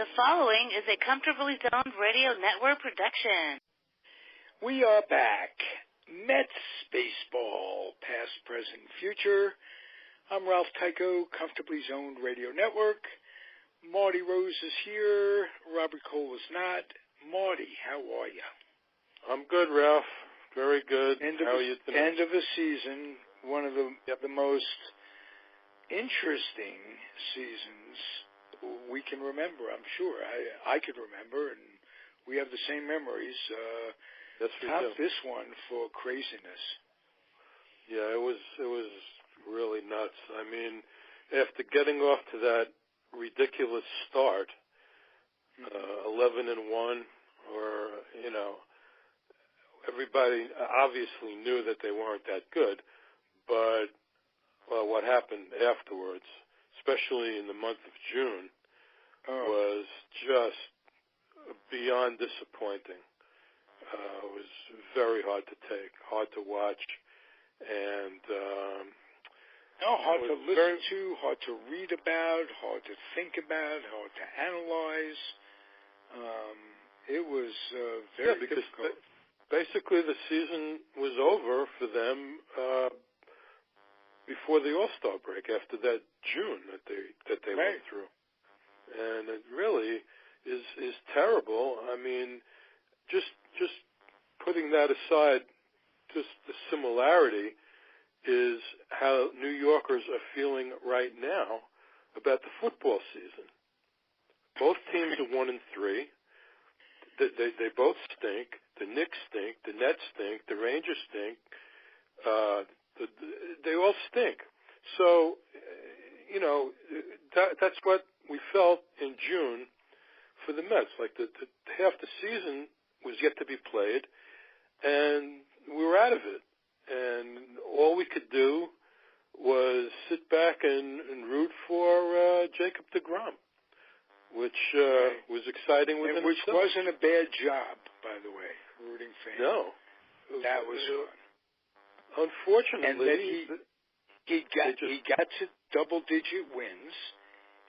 The following is a Comfortably Zoned Radio Network production. We are back. Mets baseball, past, present, future. I'm Ralph Tyko, Comfortably Zoned Radio Network. Marty Rose is here. Robert Cole is not. Marty, how are you? I'm good, Ralph. Very good. How are you today? End of the season. One of the most interesting seasons we can remember, I'm sure. I could remember, and we have the same memories. Yes, we Top do. this one for craziness. Yeah, it was really nuts. I mean, after getting off to that ridiculous start, 11-1, or everybody obviously knew that they weren't that good, but what happened afterwards, especially in the month of June, was just beyond disappointing. It was very hard to take, hard to watch, and hard to listen to, hard to read about, hard to think about, hard to analyze. It was very difficult. Basically, the season was over for them before the All-Star break, after that June that they went through, and it really is terrible. I mean, just putting that aside, just the similarity is how New Yorkers are feeling right now about the football season. Both teams are 1-3. They both stink. The Knicks stink. The Nets stink. The Rangers stink. They all stink. So, that's what we felt in June for the Mets. Like the half the season was yet to be played, and we were out of it. And all we could do was sit back and root for Jacob deGrom, which was exciting within which itself. wasn't a bad job, by the way, rooting for him. No. That was fun. Unfortunately, and then he got to double-digit wins,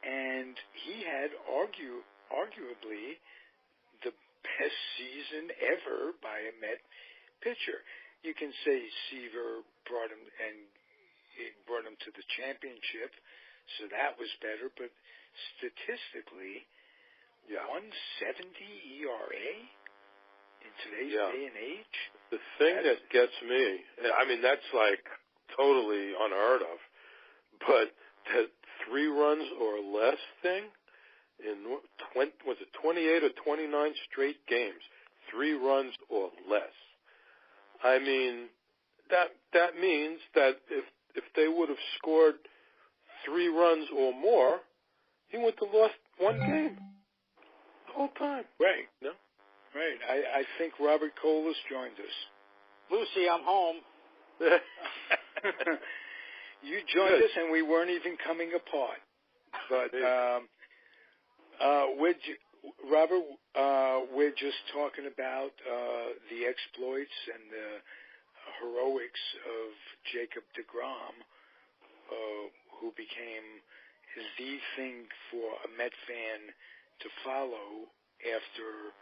and he had arguably the best season ever by a Met pitcher. You can say Seaver brought him to the championship, so that was better. But statistically, 1.70 ERA in today's day and age. The thing that gets me, I mean, that's like totally unheard of, but that 3 runs or less thing in 28 or 29 straight games, 3 runs or less. I mean, that means that if they would have scored 3 runs or more, he would have lost 1 game the whole time. Right. No? Right. I think Robert Cole has joined us. Lucy, I'm home. You joined us, and we weren't even coming apart. But Robert, we're just talking about the exploits and the heroics of Jacob deGrom, who became the thing for a Met fan to follow after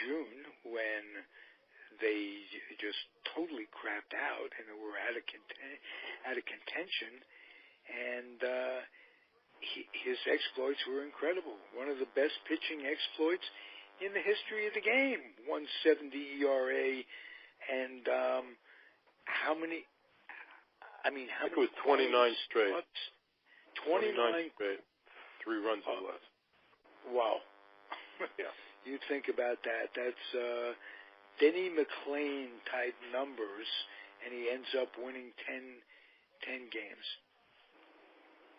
June, when they just totally crapped out and were out of contention, and his exploits were incredible. One of the best pitching exploits in the history of the game. 1.70 ERA, and how many? I mean, how many? It was 29 straight. 29 straight. 3 runs or less. Wow. Yeah. You think about that. That's Denny McLain type numbers, and he ends up winning 10 games.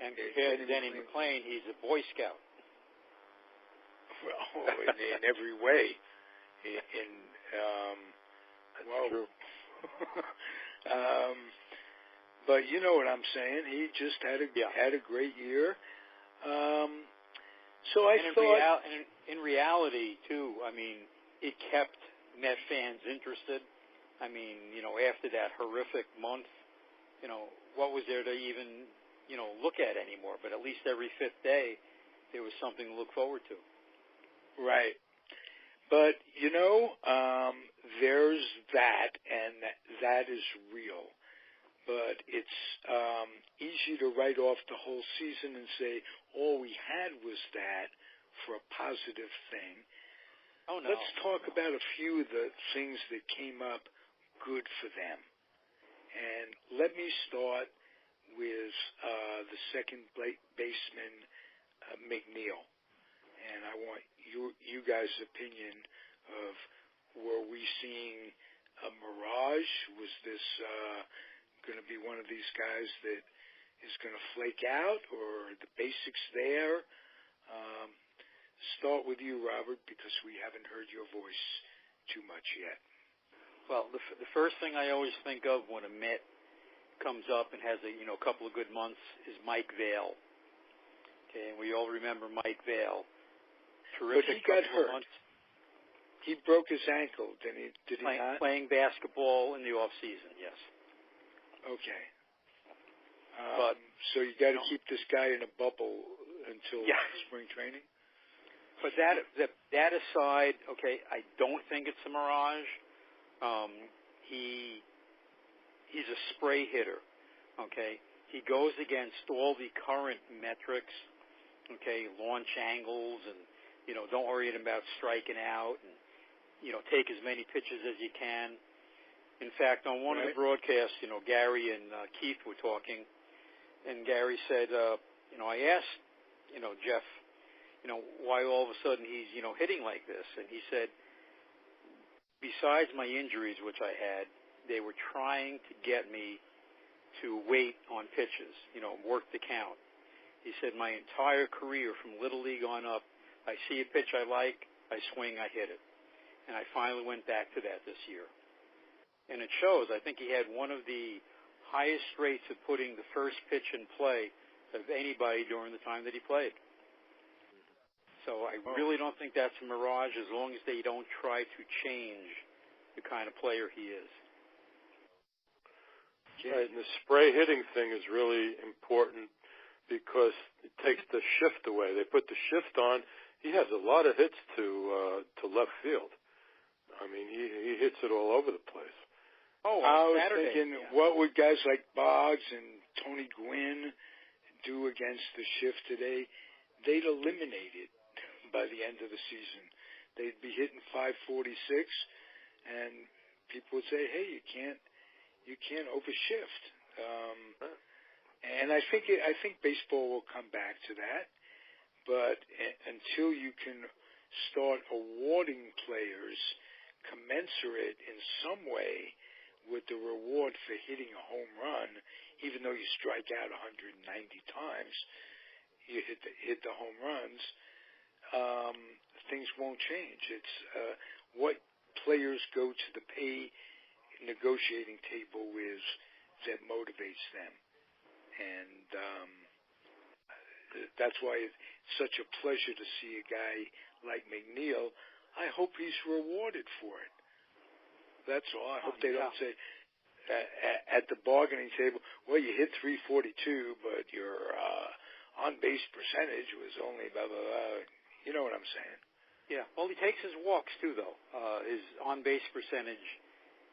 And compared to Denny McLain, he's a Boy Scout. Well, in every way. That's true. But you know what I'm saying. He just had a great year. So I thought, in reality, too, I mean, it kept Met fans interested. I mean, after that horrific month, what was there to even, look at anymore? But at least every 5th day, there was something to look forward to. Right. But, there's that, and that is real. But it's easy to write off the whole season and say all we had was that for a positive thing. Oh, no. Let's talk about a few of the things that came up good for them. And let me start with the second baseman, McNeil. And I want you guys' opinion of, were we seeing a mirage? Was this going to be one of these guys that is going to flake out, or the basics there? Start with you, Robert, because we haven't heard your voice too much yet. Well, the first thing I always think of when a Met comes up and has a couple of good months is Mike Vail. Okay, and we all remember Mike Vail. Terrific. But he got hurt. He broke his ankle, did he not? Playing basketball in the off season, yes. Okay. But so you got to keep this guy in a bubble until spring training. But that aside, okay, I don't think it's a mirage. He's a spray hitter. Okay, he goes against all the current metrics. Okay, launch angles, and don't worry about striking out, and take as many pitches as you can. In fact, on one of the broadcasts, Gary and Keith were talking, and Gary said, I asked, Jeff, why all of a sudden he's, hitting like this, and he said, besides my injuries, which I had, they were trying to get me to wait on pitches, work the count. He said, my entire career from Little League on up, I see a pitch I like, I swing, I hit it. And I finally went back to that this year. And it shows. I think he had one of the highest rates of putting the first pitch in play of anybody during the time that he played. So I really don't think that's a mirage as long as they don't try to change the kind of player he is. Right, and the spray hitting thing is really important because it takes the shift away. They put the shift on. He has a lot of hits to left field. I mean, he hits it all over the place. Oh, I was Saturday, thinking, what would guys like Boggs and Tony Gwynn do against the shift today? They'd eliminate it by the end of the season. They'd be hitting 546, and people would say, "Hey, you can't overshift." And I think baseball will come back to that, but until you can start awarding players commensurate in some way with the reward for hitting a home run, even though you strike out 190 times, you hit the home runs, things won't change. It's what players go to the pay negotiating table with that motivates them. And that's why it's such a pleasure to see a guy like McNeil. I hope he's rewarded for it. That's all. I hope they don't say at the bargaining table, well, you hit 342, but your on-base percentage was only blah, blah, blah. You know what I'm saying? Yeah. Well, he takes his walks, too, though. His on-base percentage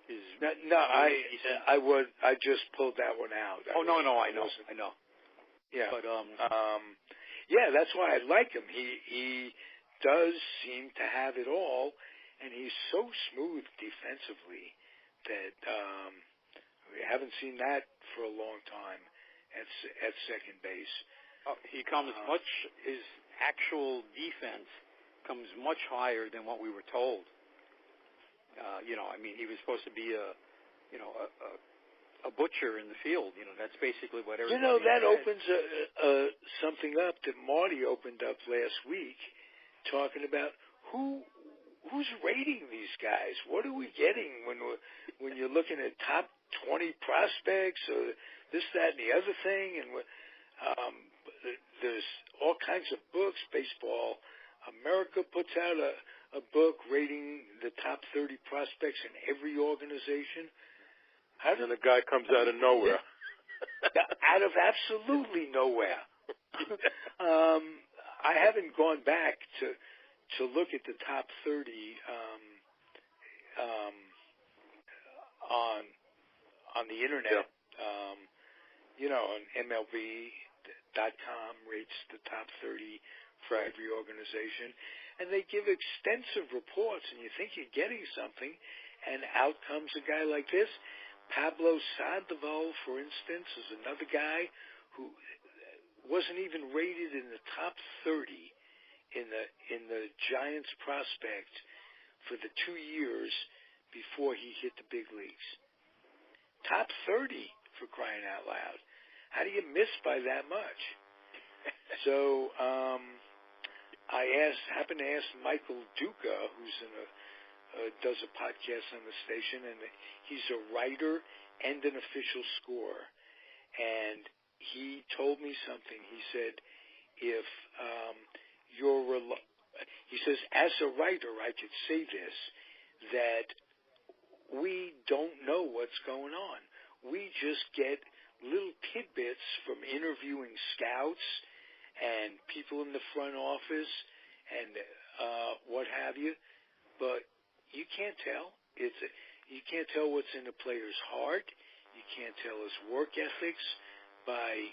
is... I just pulled that one out. I know. Yeah. But, yeah, that's why I like him. He does seem to have it all, and he's so smooth defensively that we haven't seen that for a long time at second base. He comes his actual defense comes much higher than what we were told. He was supposed to be a butcher in the field. That's basically what everybody that said. opens something up that Marty opened up last week, talking about who's rating these guys. What are we getting when you're looking at top 20 prospects or this, that, and the other thing? And there's all kinds of books. Baseball America puts out a book rating the top 30 prospects in every organization. And the guy comes out of nowhere. Out of absolutely nowhere. I haven't gone back to look at the top 30 on the internet. You know, on MLB.com rates the top 30 for every organization, and they give extensive reports, and you think you're getting something, and out comes a guy like this. Pablo Sandoval, for instance, is another guy who wasn't even rated in the top 30 in the Giants prospect for the 2 years before he hit the big leagues. Top 30, for crying out loud. How do you miss by that much? So I happened to ask Michael Duca, who's does a podcast on the station, and he's a writer and an official scorer. And he told me something. He said, if he says, as a writer, I could say this, that we don't know what's going on. We just get little tidbits from interviewing scouts and people in the front office and what have you, but you can't tell. You can't tell what's in the player's heart. You can't tell his work ethics by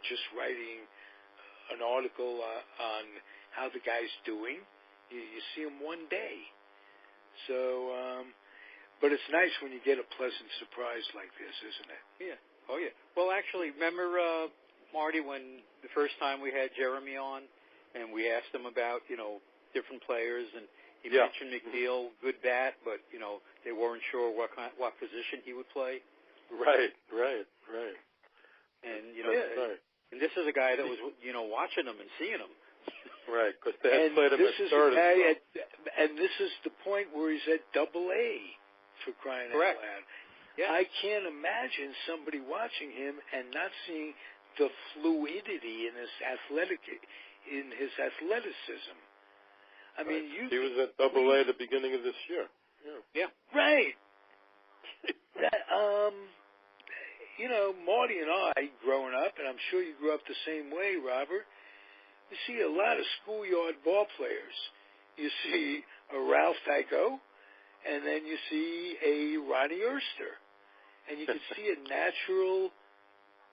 just writing an article on how the guy's doing. You see him one day. So, but it's nice when you get a pleasant surprise like this, isn't it? Yeah. Oh, yeah. Well, actually, remember, Marty, when the first time we had Jeremy on and we asked him about, different players, and he mentioned McNeil, good bat, but, they weren't sure what position he would play. Right. And, and this is a guy that was, watching him and seeing him. Right, because they had played him at third. And this is the point where he's at AA, for crying out loud. Yeah. I can't imagine somebody watching him and not seeing the fluidity in his athleticism. I mean, he was at AA at the beginning of this year. Yeah. Right. Marty and I, growing up, and I'm sure you grew up the same way, Robert, you see a lot of schoolyard ball players. You see a Ralph Tyko, and then you see a Ronnie Erster. And you can see a natural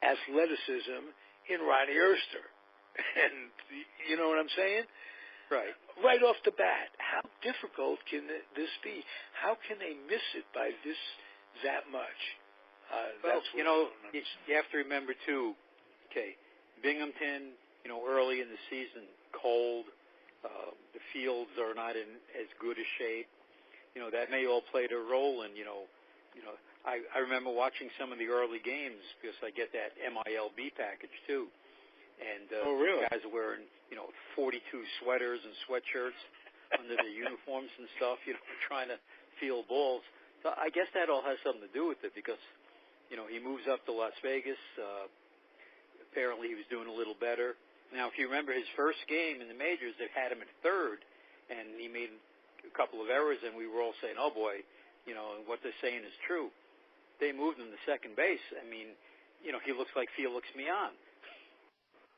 athleticism in Ronnie Erster. And you know what I'm saying? Right. Right off the bat. How difficult can this be? How can they miss it by that much? Well, you have to remember, too, Binghamton, early in the season, cold, the fields are not in as good a shape. That may all play a role in, I remember watching some of the early games because I get that MILB package, too. And really? Guys are wearing, 42 sweaters and sweatshirts under their uniforms and stuff, trying to field balls. So I guess that all has something to do with it because, he moves up to Las Vegas. Apparently he was doing a little better. Now, if you remember his first game in the majors, they had him at third, and he made a couple of errors, and we were all saying, oh, boy, what they're saying is true. They moved him to second base. I mean, he looks like Felix Mian.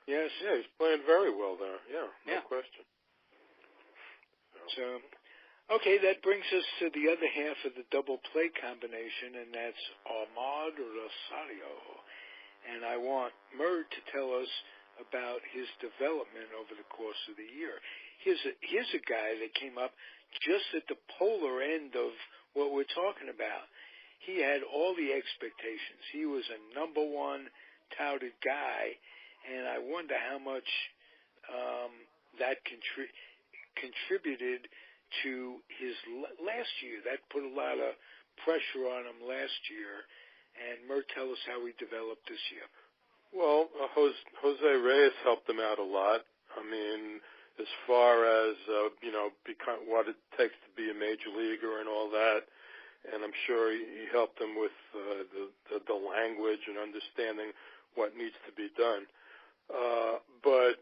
Yes, he's playing very well there. No question. So, okay, that brings us to the other half of the double play combination, and that's Ahmad Rosario. And I want Mert to tell us about his development over the course of the year. Here's a guy that came up just at the polar end of what we're talking about. He had all the expectations. He was a number one touted guy, and I wonder how much that contributed to his last year. That put a lot of pressure on him last year. And Mert, tell us how he developed this year. Well, Jose Reyes helped him out a lot. I mean, as far as, what it takes to be a major leaguer and all that. And I'm sure he helped him with the language and understanding what needs to be done. But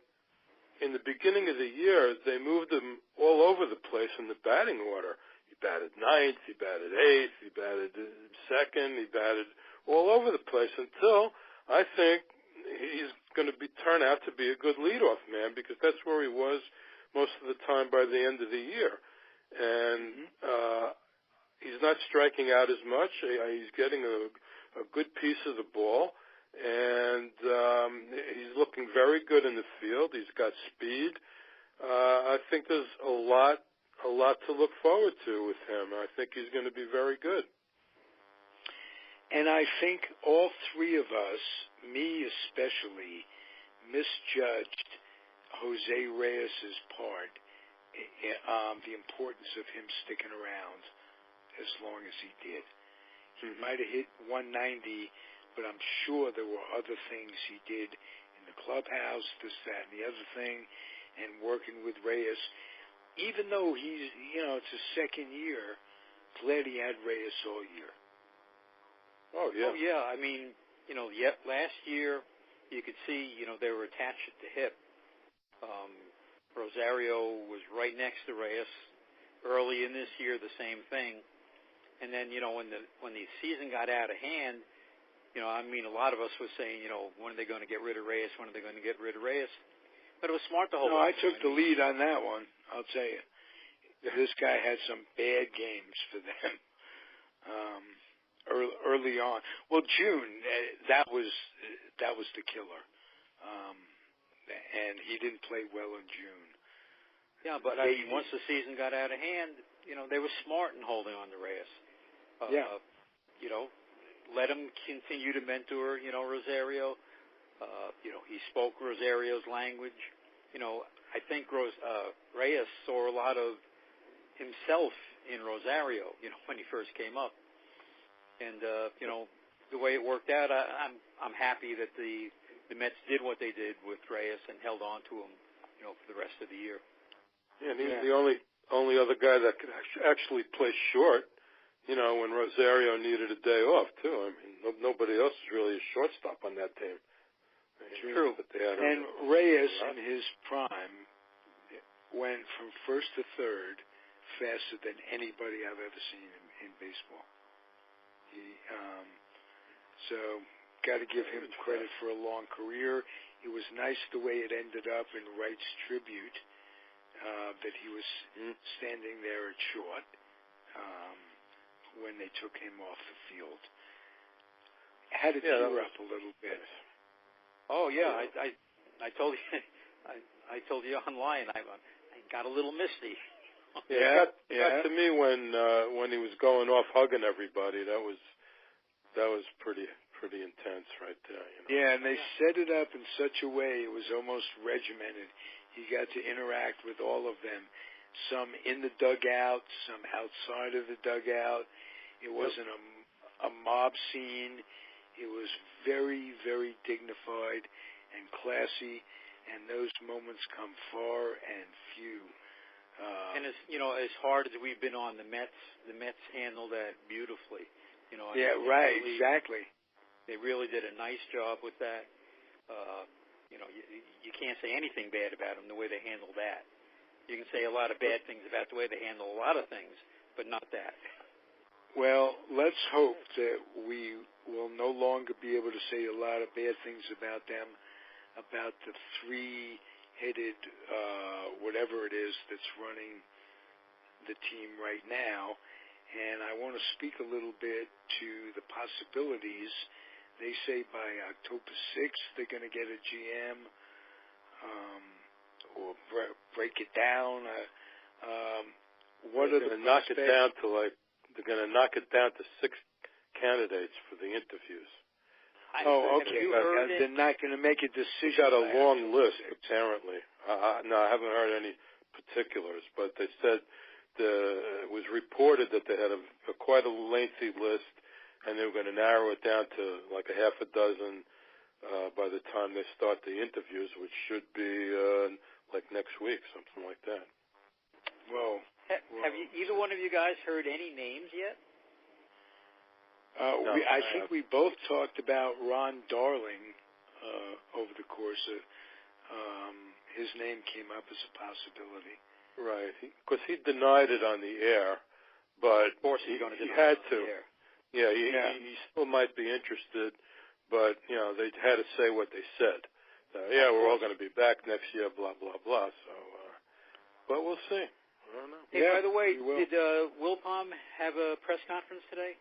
in the beginning of the year, they moved him all over the place in the batting order. He batted ninth, he batted eighth, he batted second, he batted all over the place until I think he's going to turn out to be a good leadoff man because that's where he was most of the time by the end of the year. And he's not striking out as much. He's getting a good piece of the ball, and he's looking very good in the field. He's got speed. I think there's a lot to look forward to with him. I think he's going to be very good. And I think all three of us, me especially, misjudged Jose Reyes's part, the importance of him sticking around as long as he did. He might have hit 190, but I'm sure there were other things he did in the clubhouse, this, that, and the other thing, and working with Reyes. Even though he's, it's his second year, glad he had Reyes all year. Oh, yeah. Oh, yeah. I mean, last year you could see, they were attached at the hip. Rosario was right next to Reyes. Early in this year, the same thing. And then, when the season got out of hand, a lot of us were saying, when are they going to get rid of Reyes? When are they going to get rid of Reyes? But it was smart to hold on. I took the lead on that one, I'll tell you. This guy had some bad games for them. Early on. Well, June, that was the killer. And he didn't play well in June. Yeah, but once the season got out of hand, they were smart in holding on to Reyes. Let him continue to mentor, Rosario. He spoke Rosario's language. I think Reyes saw a lot of himself in Rosario, when he first came up. And, the way it worked out, I'm happy that the Mets did what they did with Reyes and held on to him, for the rest of the year. Yeah, and he's the only other guy that could actually play short, when Rosario needed a day off, too. I mean, nobody else is really a shortstop on that team. True. And Reyes, in his prime, went from first to third faster than anybody I've ever seen in baseball. So got to give him credit for a long career. It was nice the way it ended up in Wright's tribute, that he was standing there at short when they took him off the field. Had to tear up a little bit. Oh yeah, I told you, I told you online. I got a little misty. It got to me when he was going off hugging everybody. That was pretty intense right there. Yeah, and they set it up in such a way it was almost regimented. You got to interact with all of them, some in the dugout, some outside of the dugout. It wasn't a mob scene. It was very, very dignified and classy, and those moments come far and few. And as hard as we've been on the Mets handled that beautifully. Exactly. They really did a nice job with that. You can't say anything bad about them the way they handled that. You can say a lot of bad things about the way they handle a lot of things, but not that. Well, let's hope that we will no longer be able to say a lot of bad things about them, about the three-headed whatever it is that's running the team right now. And I want to speak a little bit to the possibilities. They say by October 6th they're going to get a GM or break it down. What are the knock it down to they're going to knock it down to 6 candidates for the interviews. Okay. They're not going to make a decision. He got a long list, apparently. No, I haven't heard any particulars, but they said it was reported that they had quite a lengthy list, and they were going to narrow it down to like a half a dozen by the time they start the interviews, which should be like next week, something like that. Whoa. Have either one of you guys heard any names yet? No, I think we both talked about Ron Darling over the course of his name came up as a possibility. Right, because he denied it on the air, but of course he's going to he deny had it to. on the air. Yeah, he still might be interested, but they had to say what they said. We're all going to be back next year, blah blah blah. So, but we'll see. I don't know. Hey, by the way, did Wilpom have a press conference today?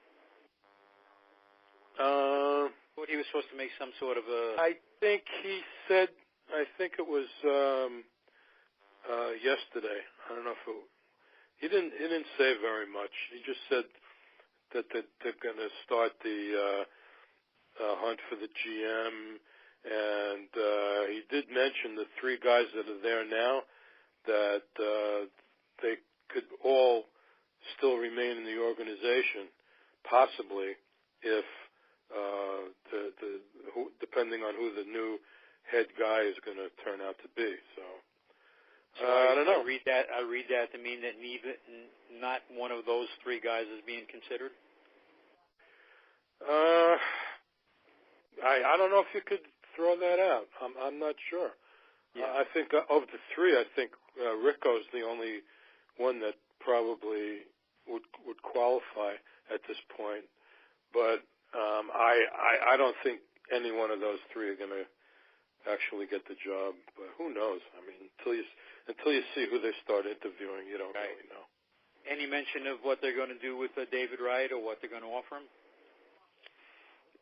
What he was supposed to make some sort of a... I think he said, I think it was yesterday. I don't know if it... He didn't say very much. He just said that they're going to start the hunt for the GM, and he did mention the three guys that are there now, that they could all still remain in the organization, possibly, if depending on who the new head guy is going to turn out to be. So I don't know. I read that to mean that not one of those three guys is being considered. I don't know if you could throw that out. I'm not sure. Yeah. I think of the three, I think Rico's the only one that probably would qualify at this point. But I don't think any one of those three are going to actually get the job. But who knows? I mean, until you see who they start interviewing, you don't really know. Any mention of what they're going to do with David Wright or what they're going to offer him?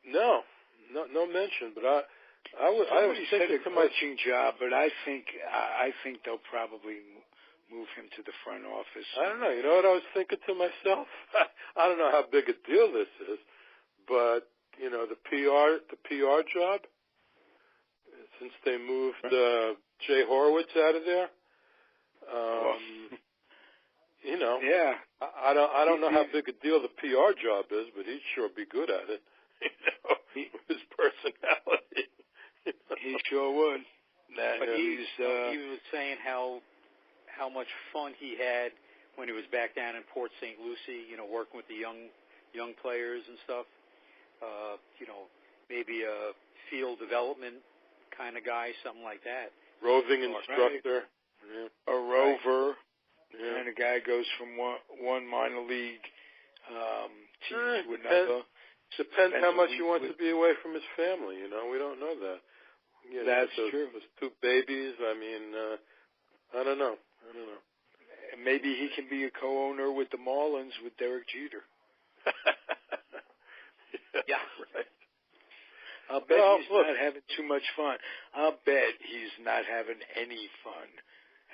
No mention. But I was thinking a coaching job, but I think they'll probably move him to the front office. I don't know. You know what I was thinking to myself? I don't know how big a deal this is, but you know, the PR job, since they moved Jay Horowitz out of there. You know, yeah. I don't know how big a deal the PR job is, but he'd sure be good at it. You know, his personality. You know? He sure would. He was saying how much fun he had when he was back down in Port St. Lucie. You know, working with the young players and stuff. You know, maybe a field development kind of guy, something like that. Roving instructor. Right. Yeah. A rover. Yeah. And a guy goes from one minor league team to another. Depends how much he wants to be away from his family. You know, we don't know that. You know, that's true. Those two babies. I mean, I don't know. And maybe he can be a co-owner with the Marlins with Derek Jeter. Yeah, right. I'll bet he's not having too much fun. I'll bet he's not having any fun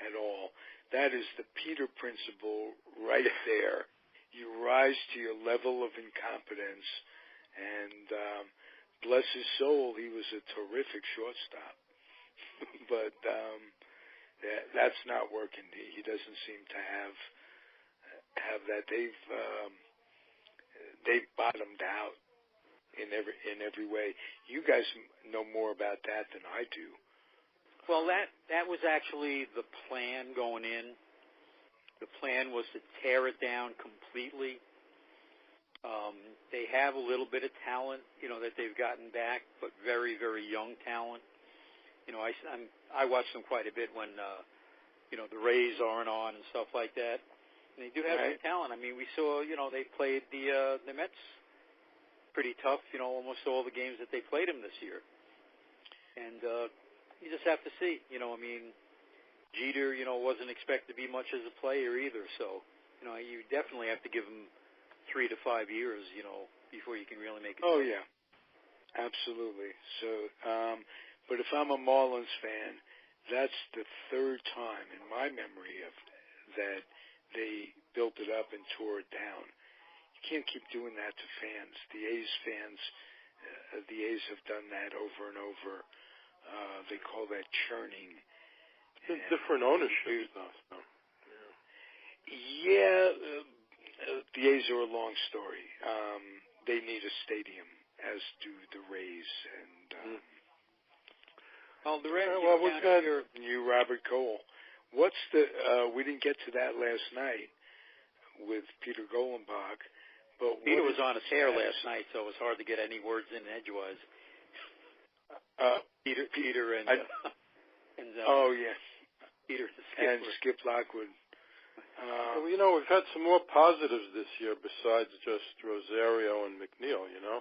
at all. That is the Peter principle right there. You rise to your level of incompetence, and bless his soul, he was a terrific shortstop. But that's not working. He doesn't seem to have that. They've bottomed out in every way. You guys know more about that than I do. Well, that was actually the plan going in. The plan was to tear it down completely. They have a little bit of talent, you know, that they've gotten back, but very, very young talent. You know, I watch them quite a bit when, you know, the Rays aren't on and stuff like that. And they do have some talent. I mean, we saw, you know, they played the Mets pretty tough, you know, almost all the games that they played them this year. And you just have to see, you know, I mean, Jeter, you know, wasn't expected to be much as a player either. So, you know, you definitely have to give him 3 to 5 years, you know, before you can really make it. Oh, yeah. Absolutely. So, but if I'm a Marlins fan, that's the third time in my memory of that they built it up and tore it down. You can't keep doing that to fans. The A's have done that over and over. They call that churning. It's different ownership stuff. Yeah, the A's are a long story. They need a stadium, as do the Rays. And well, the Rays. Well, we've got you, Robert Cole. What's the? We didn't get to that last night with Peter Golenbach. But Peter was on a tear last night, so it was hard to get any words in edgewise. Peter and oh yes, Peter and Skip Lockwood. Well, you know, we've had some more positives this year besides just Rosario and McNeil. You know,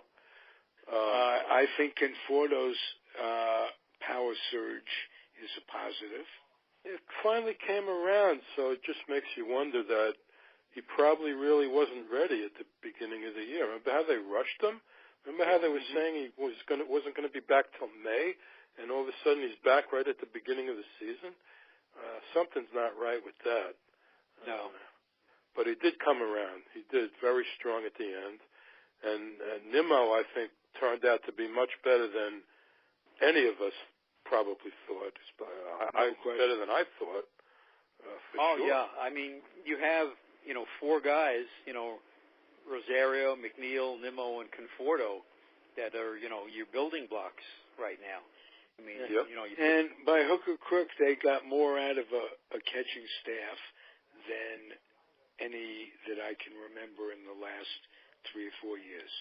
I think Conforto's power surge is a positive. it finally came around, so it just makes you wonder that he probably really wasn't ready at the beginning of the year. Remember how they rushed him? Remember how they were saying he wasn't going to be back till May, and all of a sudden he's back right at the beginning of the season? Something's not right with that. No. But he did come around. He did very strong at the end. And Nimmo, I think, turned out to be much better than any of us probably thought. Better than I thought, for sure. Oh, yeah. I mean, you have, four guys, Rosario, McNeil, Nimmo, and Conforto that are, your building blocks right now. I mean, and by hook or crook, they got more out of a catching staff than any that I can remember in the last 3 or 4 years.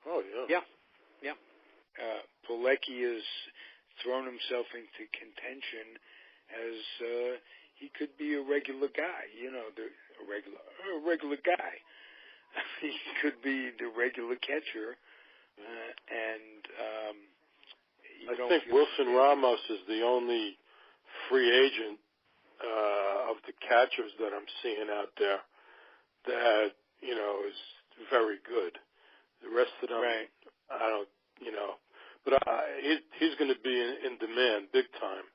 Oh, yeah. Yeah. Pilecki has thrown himself into contention as he could be a regular guy, a regular guy. He could be the regular catcher, I think Wilson Ramos is the only free agent of the catchers that I'm seeing out there that, is very good. The rest of them, right. I don't, but he's going to be in demand big time.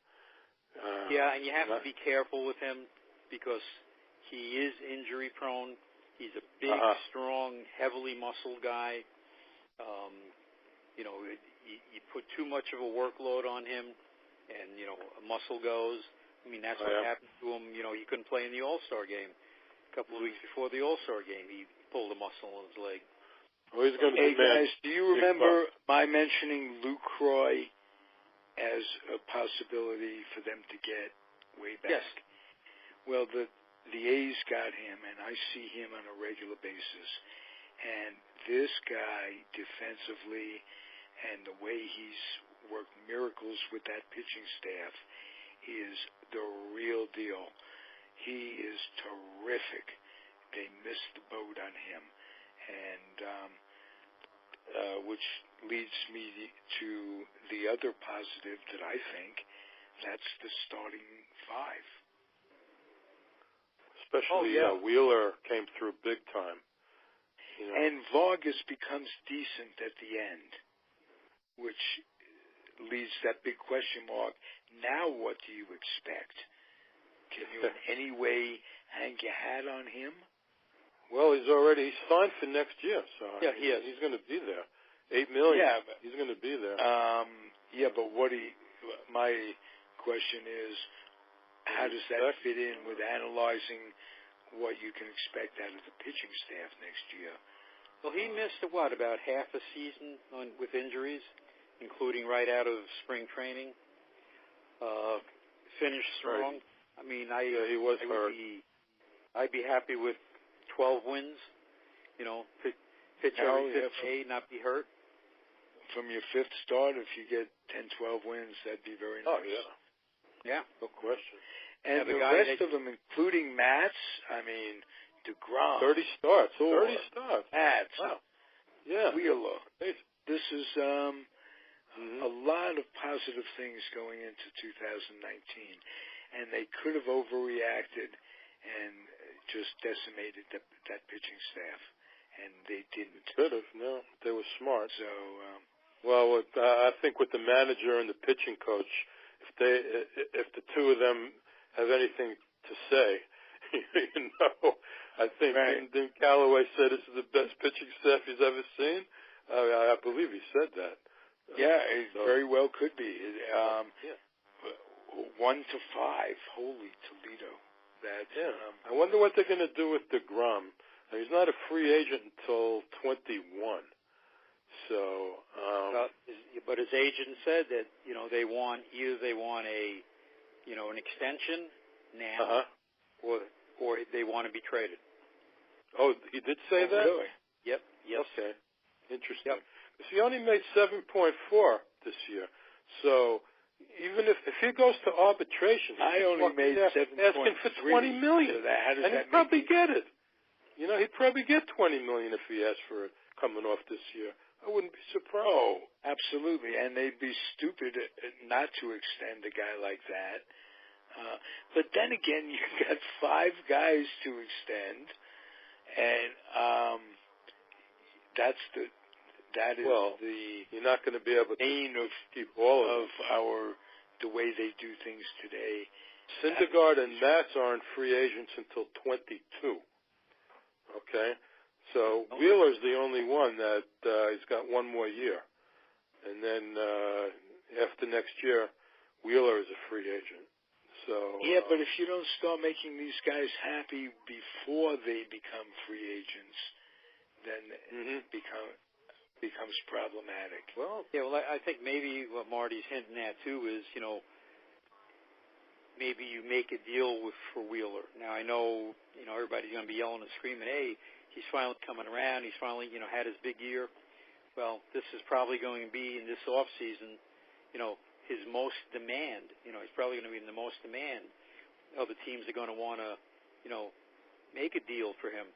Yeah, and you have to be careful with him because he is injury prone. He's a big, strong, heavily muscled guy. You put too much of a workload on him, and a muscle goes. I mean, that's what happened to him. He couldn't play in the All-Star game. A couple of weeks before the All-Star game, he pulled a muscle in his leg. Well, he's going to Hey guys, do you remember my mentioning Luke Croy as a possibility for them to get way back? Yes. Well, the A's got him, and I see him on a regular basis. And this guy, defensively, and the way he's worked miracles with that pitching staff, is the real deal. He is terrific. They missed the boat on him. And which leads me to the other positive that I think, that's the starting five. Especially Wheeler came through big time. And Vargas becomes decent at the end, which leaves that big question mark. Now what do you expect? Can you in any way hang your hat on him? Well, he's signed for next year, so he is. He's going to be there. $8 million. Yeah, he's going to be there. But my question is, how does that fit in with analyzing what you can expect out of the pitching staff next year? Well, he missed about half a season with injuries, including right out of spring training. Finished strong. Right. I mean, he was hurt. I'd be happy with 12 wins. Pitch every fifth day, not be hurt. From your fifth start, if you get 10, 12 wins, that'd be very nice. Oh, yeah. Yeah. No question. And the rest of them, including Matz, DeGrom. 30 starts. 30 starts. Matz. Wow. Yeah. Wheeler. This is a lot of positive things going into 2019. And they could have overreacted and just decimated that pitching staff. And they didn't. Could have. No, they were smart. So, I think with the manager and the pitching coach, if the two of them have anything to say, I think Dean Callaway said this is the best pitching staff he's ever seen. I believe he said that. Yeah, it very well could be. 1-5, holy Toledo. I wonder what they're going to do with DeGrom. He's not a free agent until 21. So, but his agent said that they want a an extension now, or they want to be traded. Oh, he did say that? Really? Yep. Yes. Okay. Interesting. Yep. Because he only made 7.4 this year. So even if he goes to arbitration, I only made 7.3. Asking for $20 million, So and he'd probably get it. He'd probably get $20 million if he asked for it coming off this year. I wouldn't be surprised. Oh, absolutely. And they'd be stupid not to extend a guy like that. But then again, you've got 5 guys to extend, and you're not going to be able to aim of keep all of the way they do things today. Syndergaard and Matz aren't free agents until 22. Okay, so Wheeler's the only one that he's got 1 more year, and then after next year, Wheeler is a free agent. So yeah, but if you don't start making these guys happy before they become free agents, then it becomes problematic. Well, I think maybe what Marty's hinting at too is, maybe you make a deal for Wheeler. Now I know, everybody's going to be yelling and screaming, "Hey, he's finally coming around. He's finally, had his big year." Well, this is probably going to be in this off season, his most demand. He's probably going to be in the most demand. Other teams are going to want to, make a deal for him.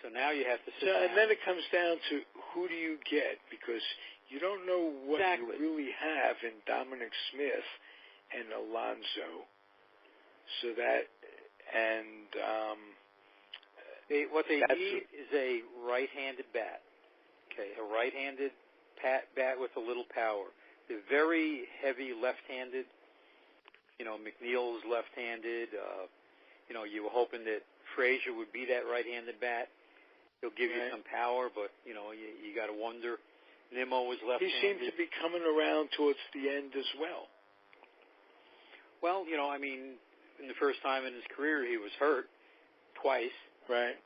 So now you have to sit down. And then it comes down to who do you get, because you don't know what you really have in Dominic Smith and Alonso. So that, and what they need is a right-handed bat. Okay, a right-handed bat with a little power. They're very heavy left-handed. McNeil's left-handed. You were hoping that Frazier would be that right-handed bat. He'll give you some power, but, you got to wonder. Nimmo was left-handed. He seemed to be coming around towards the end as well. Well, in the first time in his career, he was hurt twice. Right.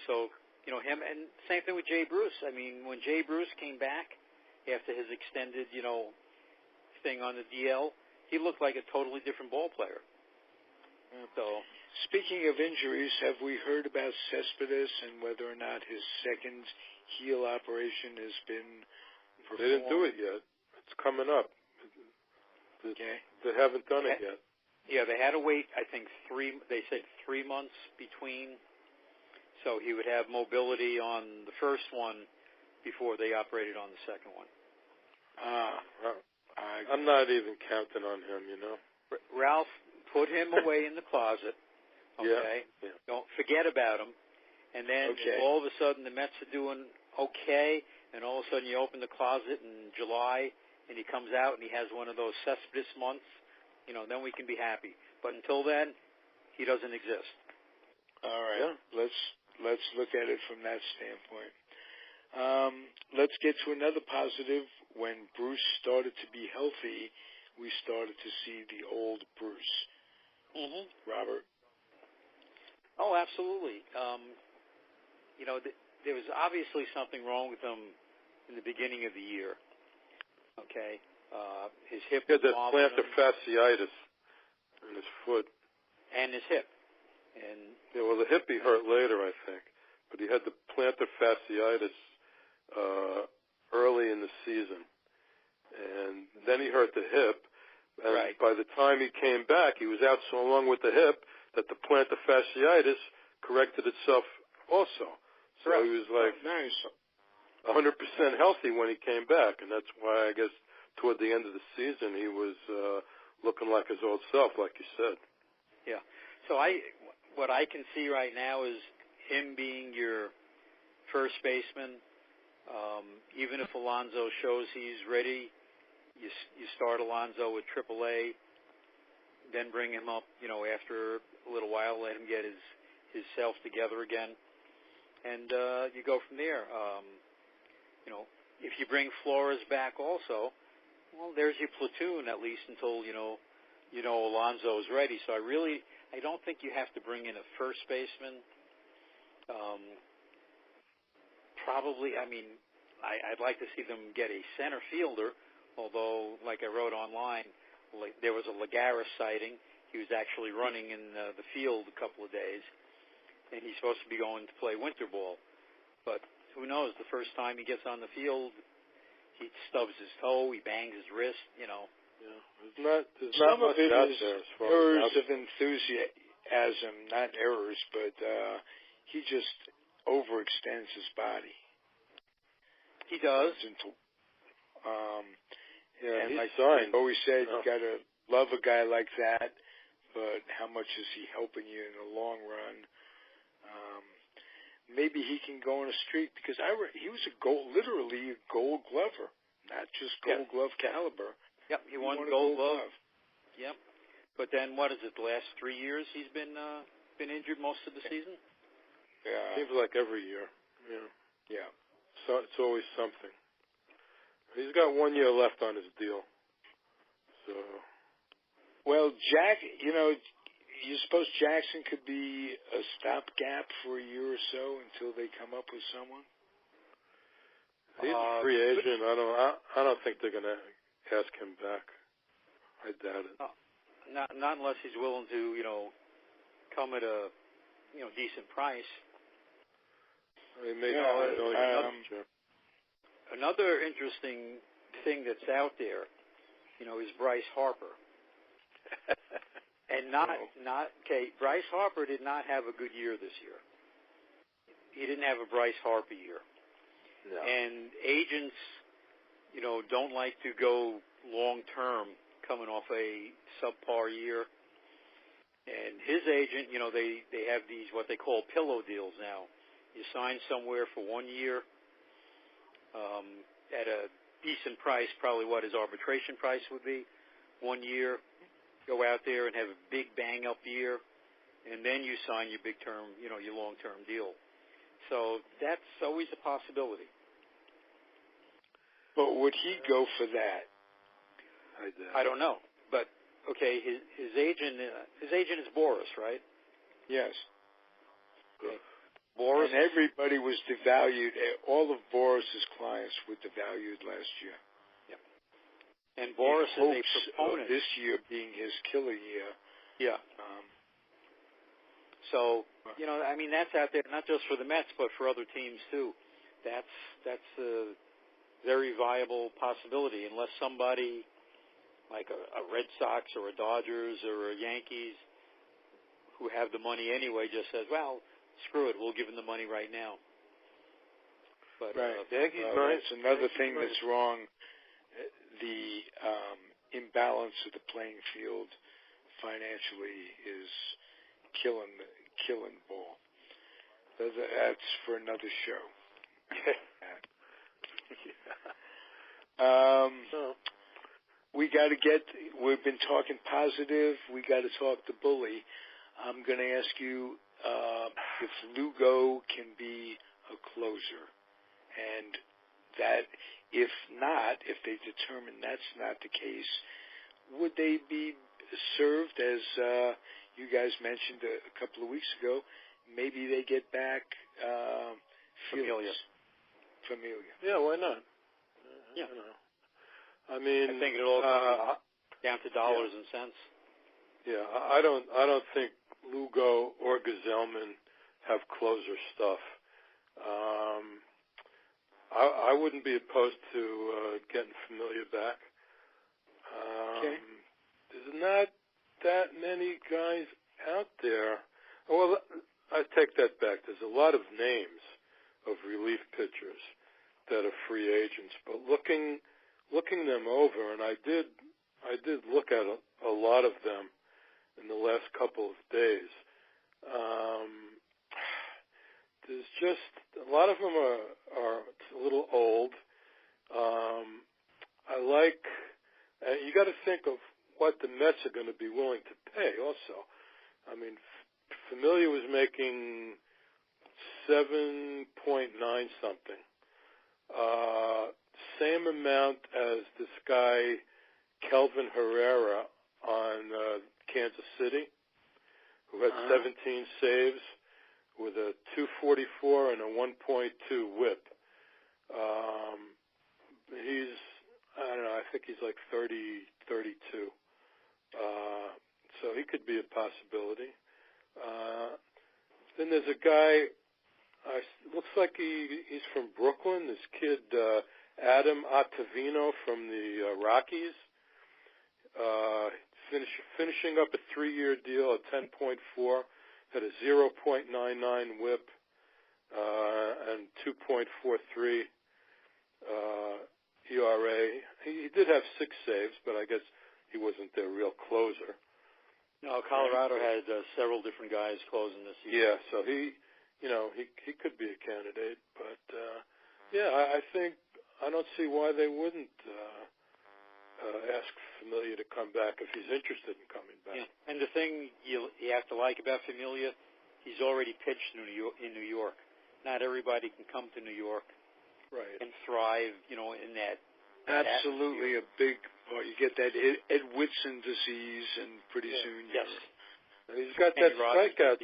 So, him, and same thing with Jay Bruce. When Jay Bruce came back after his extended, thing on the DL, he looked like a totally different ball player. So, speaking of injuries, have we heard about Cespedes and whether or not his second heel operation has been performed? They didn't do it yet. It's coming up. They haven't done it yet. Yeah, they had to wait, I think, 3 months between. So he would have mobility on the first one before they operated on the second one. I'm not even counting on him, Ralph, put him away in the closet, okay? Yeah. Don't forget about him. And then all of a sudden the Mets are doing okay, and all of a sudden you open the closet in July and he comes out and he has one of those Cespedes months, then we can be happy. But until then, he doesn't exist. All right. Yeah. Let's look at it from that standpoint. Let's get to another positive. When Bruce started to be healthy, we started to see the old Bruce. Robert? Oh, absolutely. There was obviously something wrong with him in the beginning of the year. Okay? His hip was that plantar fasciitis in his foot. And his hip. The hip he hurt later, I think. But he had the plantar fasciitis early in the season. And then he hurt the hip. And by the time he came back, he was out so long with the hip that the plantar fasciitis corrected itself also. So he was like 100% healthy when he came back. And that's why I guess toward the end of the season he was looking like his old self, like you said. Yeah. So what I can see right now is him being your first baseman. Even if Alonso shows he's ready, you start Alonso with AAA, then bring him up, after a little while, let him get his self together again, and you go from there. If you bring Flores back also, well, there's your platoon at least until Alonso's ready. So I don't think you have to bring in a first baseman. Probably, I'd like to see them get a center fielder, although, like I wrote online, there was a Lagares sighting. He was actually running in the field a couple of days, and he's supposed to be going to play winter ball. But who knows, the first time he gets on the field, he stubs his toe, he bangs his wrist, Yeah, there's not some much of it out is there as far errors as of enthusiasm, not errors, but he just overextends his body. He does. And he's like signed. I always said, you got to love a guy like that, but how much is he helping you in the long run? Maybe he can go on a streak because he was literally a Gold Glover, not just Gold Glove caliber. Yep, he won Gold Glove. Yep, but then what is it? The last 3 years he's been injured most of the season. Yeah, seems like every year. Yeah. So it's always something. He's got 1 year left on his deal. So. Well, Jack, you suppose Jackson could be a stopgap for a year or so until they come up with someone? He's a free agent. I don't think they're going to ask him back. I doubt it. Not unless he's willing to, come at a, decent price. Another interesting thing that's out there, is Bryce Harper. And Bryce Harper did not have a good year this year. He didn't have a Bryce Harper year. No. And agents, don't like to go long term coming off a subpar year. And his agent, they have these what they call pillow deals now. You sign somewhere for 1 year at a decent price, probably what his arbitration price would be. 1 year, go out there and have a big bang-up year, and then you sign your big-term, your long-term deal. So that's always a possibility. But would he go for that? I don't know. But, okay, his agent is Boris, right? Yes. Okay. Boris. And everybody was devalued. All of Boris's clients were devalued last year. And Boris is a proponent. This year being his killer year. Yeah. So, that's out there, not just for the Mets, but for other teams, too. That's a very viable possibility, unless somebody like a Red Sox or a Dodgers or a Yankees who have the money anyway just says, well, screw it, we'll give them the money right now. But, right. That's another thing that's wrong. The imbalance of the playing field financially is killing ball. That's for another show. We've been talking positive. We got to talk the bully. I'm going to ask you if Lugo can be a closer, and that. If not, if they determine that's not the case, would they be served, as you guys mentioned a couple of weeks ago, maybe they get back Familia. Yeah, why not? Yeah. I mean, I think it all comes down to dollars and cents. Yeah, I don't think Lugo or Gazelman have closer stuff. I wouldn't be opposed to getting Familia back. There's not that many guys out there. Well, I take that back. There's a lot of names of relief pitchers that are free agents, but looking them over, and I did look at a lot of them in the last couple of days. There's just a lot of them are a little old. You got to think of what the Mets are going to be willing to pay. Also, I mean, Familia was making 7.9 something, same amount as this guy Kelvin Herrera on Kansas City, who had 17 saves with a 244 and a 1.2 whip. I think he's like 32. So he could be a possibility. Then there's a guy, looks like he's from Brooklyn, this kid, Adam Ottavino from the Rockies. Finishing up a 3-year deal at 10.4, had a 0.99 whip and 2.43 ERA. He did have 6 saves, but I guess he wasn't their real closer. No, Colorado had several different guys closing this year. Yeah, so he could be a candidate, but I think I don't see why they wouldn't ask Familia to come back if he's interested in coming back. Yeah. And the thing you have to like about Familia, he's already pitched in New York. Not everybody can come to New York, right, and thrive, in that. Absolutely, a big part. You get that Ed Whitson disease, and pretty soon you're... Yes. And he's got that strikeout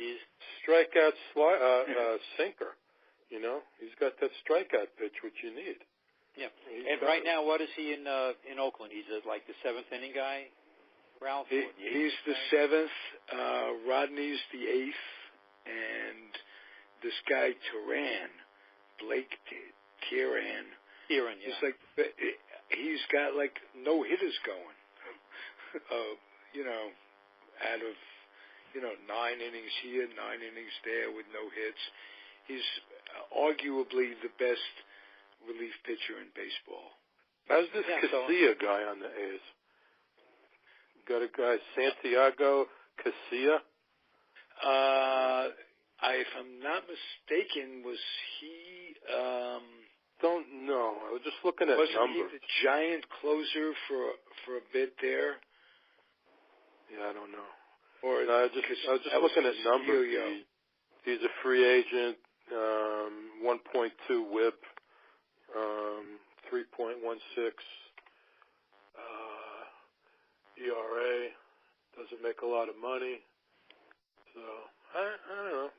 sinker. He's got that strikeout pitch, which you need. Yeah. And right now, what is he in Oakland? He's like the seventh inning guy, Ralph? He's the seventh. Rodney's the eighth. And this guy, Blake Kieran. Kieran, yeah. He's got like no hitters going. Out of 9 innings here, 9 innings there with no hits. He's arguably the best relief pitcher in baseball. How's this Casilla guy on the A's? Got a guy, Santiago Casilla? If I'm not mistaken, was he... don't know. I was just looking at Wasn't numbers. he the giant closer for a bit there? Yeah, I don't know. Or no, I was just looking at numbers. He's a free agent, 1.2 WHIP, 3.16 ERA. Doesn't make a lot of money. So I don't know.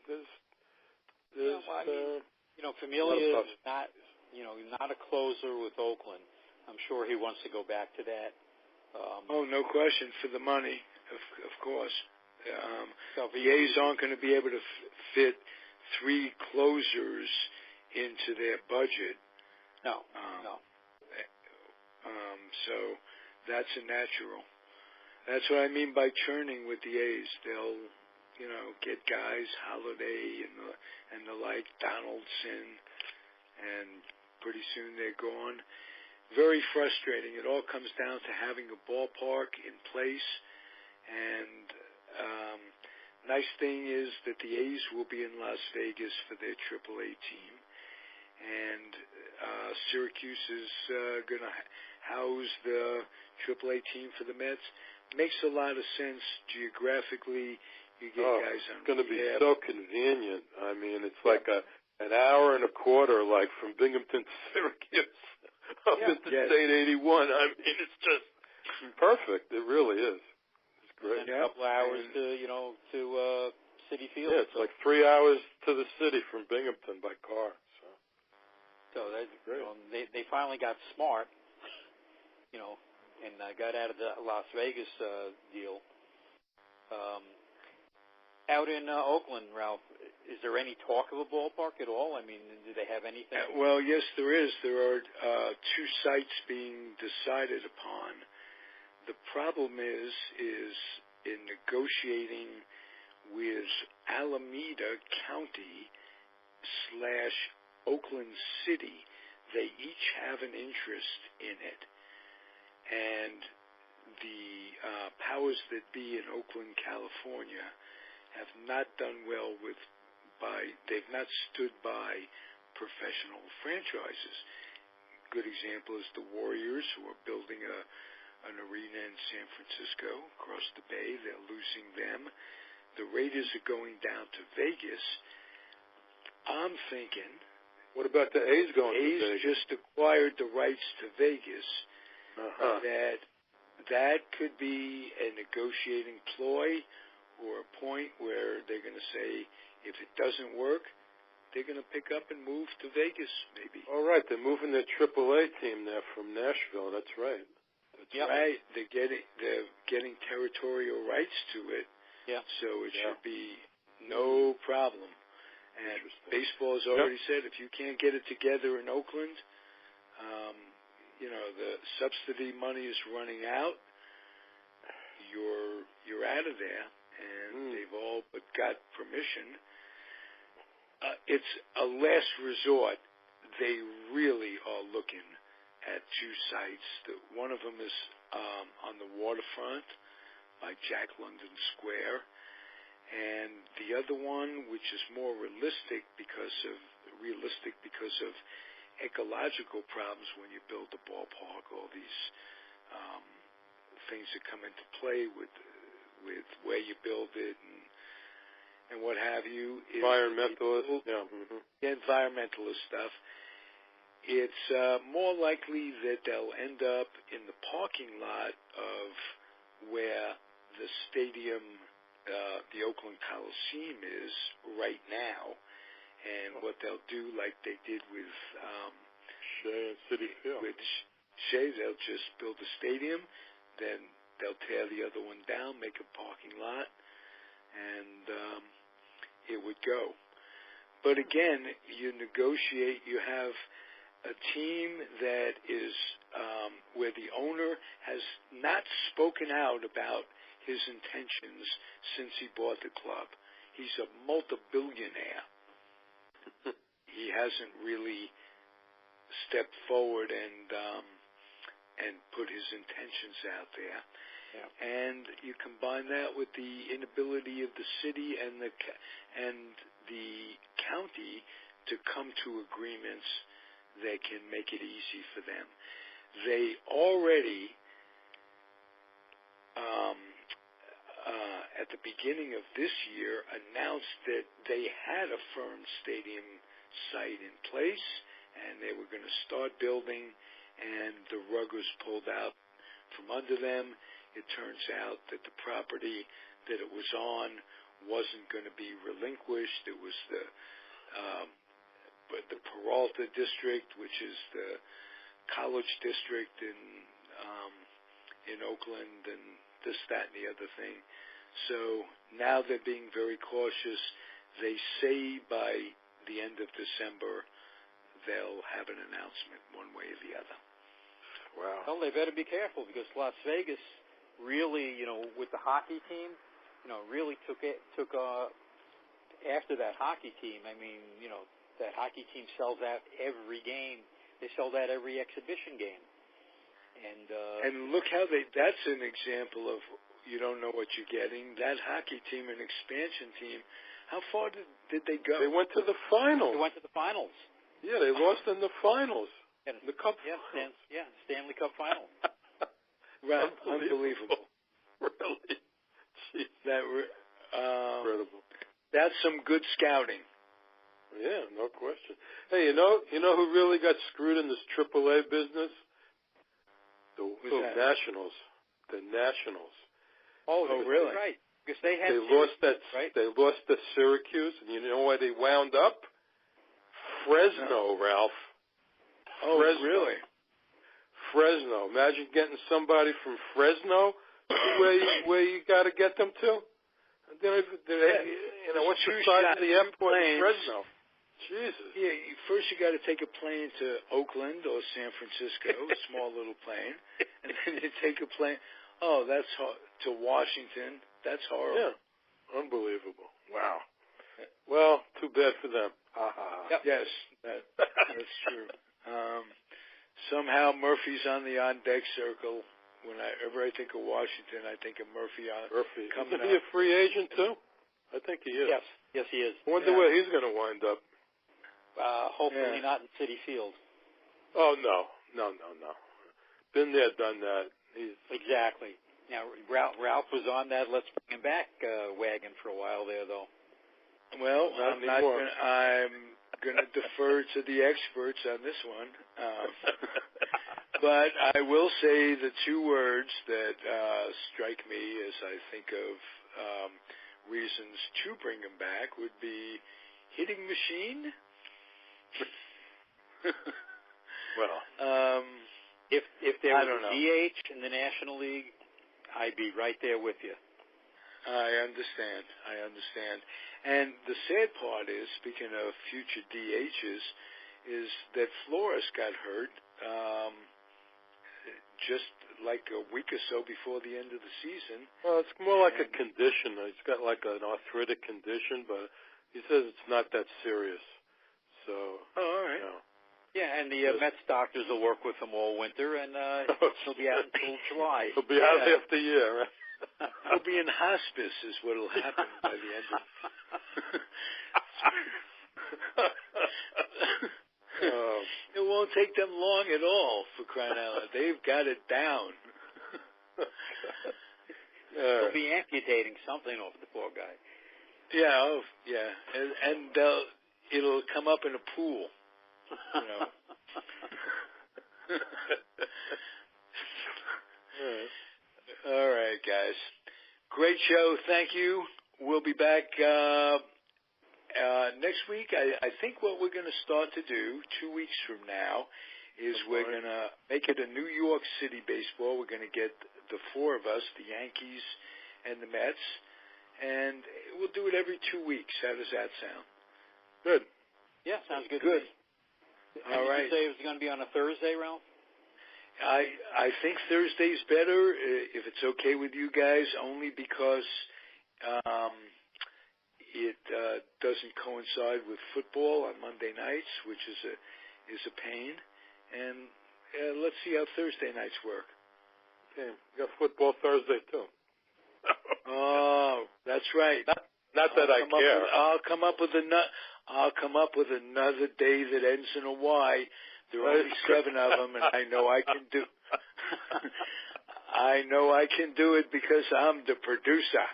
Familia is not a closer with Oakland. I'm sure he wants to go back to that. No question, for the money, of course. The A's aren't going to be able to fit 3 closers into their budget. No. So that's a natural. That's what I mean by churning with the A's. They'll, get guys, Holiday and the like, Donaldson, and pretty soon they're gone. Very frustrating. It all comes down to having a ballpark in place. And nice thing is that the A's will be in Las Vegas for their AAA team. And Syracuse is going to house the AAA team for the Mets. Makes a lot of sense geographically. You get guys on. It's going to be so convenient. I mean, it's like an hour and a quarter, like from Binghamton to Syracuse up into State 81. I mean, it's just perfect. It really is. It's great. And a couple hours to Citi Field. Yeah, it's like 3 hours to the city from Binghamton by car. So that's great. They finally got smart, and got out of the Las Vegas deal. Out in Oakland, Ralph, is there any talk of a ballpark at all? I mean, do they have anything? Well, yes, there is. There are 2 sites being decided upon. The problem is in negotiating with Alameda County / Oakland City. They each have an interest in it. And the powers that be in Oakland, California, have not done well they've not stood by professional franchises. Good example is the Warriors, who are building an arena in San Francisco across the bay. They're losing them. The Raiders are going down to Vegas. I'm thinking, what about the A's going to Vegas? A's just acquired the rights to Vegas. That could be a negotiating ploy, or a point where they're going to say, if it doesn't work, they're going to pick up and move to Vegas, maybe. All right, they're moving their AAA team there from Nashville. That's right. Right. They're getting territorial rights to it. Yeah. So it should be no problem. And baseball has already said, if you can't get it together in Oakland, the subsidy money is running out. You're out of there. And they've all but got permission. It's a last resort. They really are looking at 2 sites. One of them is on the waterfront, by Jack London Square. And the other one, which is more realistic because of ecological problems when you build a ballpark, all these things that come into play with where you build it and what have you. Environmentalist, environmentalist stuff. It's more likely that they'll end up in the parking lot of where the stadium, the Oakland Coliseum, is right now. And what they'll do, like they did with Shea and City Field. With Shea, they'll just build a stadium, then they'll tear the other one down, make a parking lot, and it would go. But again, you negotiate. You have a team that is where the owner has not spoken out about his intentions since he bought the club. He's a multi-billionaire. He hasn't really stepped forward and put his intentions out there. Yeah. And you combine that with the inability of the city and the county to come to agreements that can make it easy for them. They already, at the beginning of this year, announced that they had a firm stadium site in place, and they were going to start building, and the rug was pulled out from under them. It turns out that the property that it was on wasn't going to be relinquished. It was the Peralta district, which is the college district in Oakland, and this, that, and the other thing. So now they're being very cautious. They say by the end of December they'll have an announcement one way or the other. Wow. Well, they better be careful because Las Vegas really, with the hockey team, really took after that hockey team. I mean, that hockey team sells out every game. They sell that every exhibition game. And look how that's an example of you don't know what you're getting. That hockey team, an expansion team, how far did they go? They went to the finals. They went to the finals. Yeah, they lost in the finals. Yeah, the Cup finals. Stanley Cup final. Right. Unbelievable. Really? Jeez. Incredible. That's some good scouting. Yeah, no question. Hey, you know who really got screwed in this AAA business? The Nationals. The Nationals. Oh, really? Right. Because they lost to Syracuse, and you know where they wound up? Fresno, Ralph. Oh, Fresno. Really? Fresno. Imagine getting somebody from Fresno where you got to get them to. What's the size of the airport in Fresno? Jesus. Yeah, first you got to take a plane to Oakland or San Francisco, a small little plane, and then you take a plane. Oh, that's to Washington. That's horrible. Yeah, unbelievable. Wow. Well, too bad for them. Yep. Yes, that's true. Somehow Murphy's on the on-deck circle. Whenever I think of Washington, I think of Murphy. Isn't he a free agent too? I think he is. Yes, he is. I wonder where he's going to wind up. Hopefully not in Citi Field. Oh, no. Been there, done that. Exactly. Now, Ralph was on that let's bring him back wagon for a while there, though. Well, I'm going to defer to the experts on this one. But I will say the two words that strike me as I think of reasons to bring him back would be hitting machine. Well, if there was a DH in the National League, I'd be right there with you. I understand. And the sad part is, speaking of future DHs, is that Flores got hurt just like a week or so before the end of the season. Well, it's more like a condition. He's got like an arthritic condition, but he says it's not that serious. So, all right. Yeah, and the Mets doctors will work with him all winter, and he'll be out until July. He'll be out half the year, right? He'll be in hospice is what will happen by the end of It won't take them long at all, for crying out loud. They've got it down. They'll be amputating something off the poor guy. Yeah, and it'll come up in a pool, you know. All right, guys. Great show. Thank you. We'll be back next week. I think what we're going to start to do 2 weeks from now is we're going to make it a New York City baseball. We're going to get the four of us, the Yankees and the Mets, and we'll do it every 2 weeks. How does that sound? Good. Yeah, sounds good. Good. All right. Did you say it was going to be on a Thursday, Ralph? I think Thursday's better, if it's okay with you guys, only because it doesn't coincide with football on Monday nights, which is a pain. And let's see how Thursday nights work. Okay, we got football Thursday too. Oh, that's right. Not that I care. I'll come up with another day that ends in a Y. There are only 7 of them, and I know I can do. I know I can do it because I'm the producer.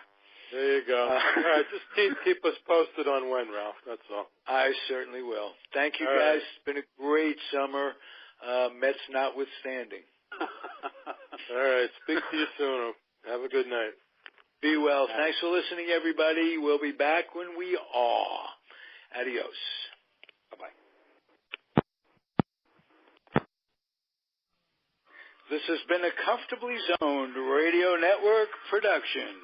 There you go. All right, just keep us posted on when, Ralph. That's all. I certainly will. Thank you, all guys. Right. It's been a great summer, Mets notwithstanding. All right. Speak to you soon. Have a good night. Be well. Thanks for listening, everybody. We'll be back when we are. Adios. Bye-bye. This has been a Comfortably Zoned Radio Network production.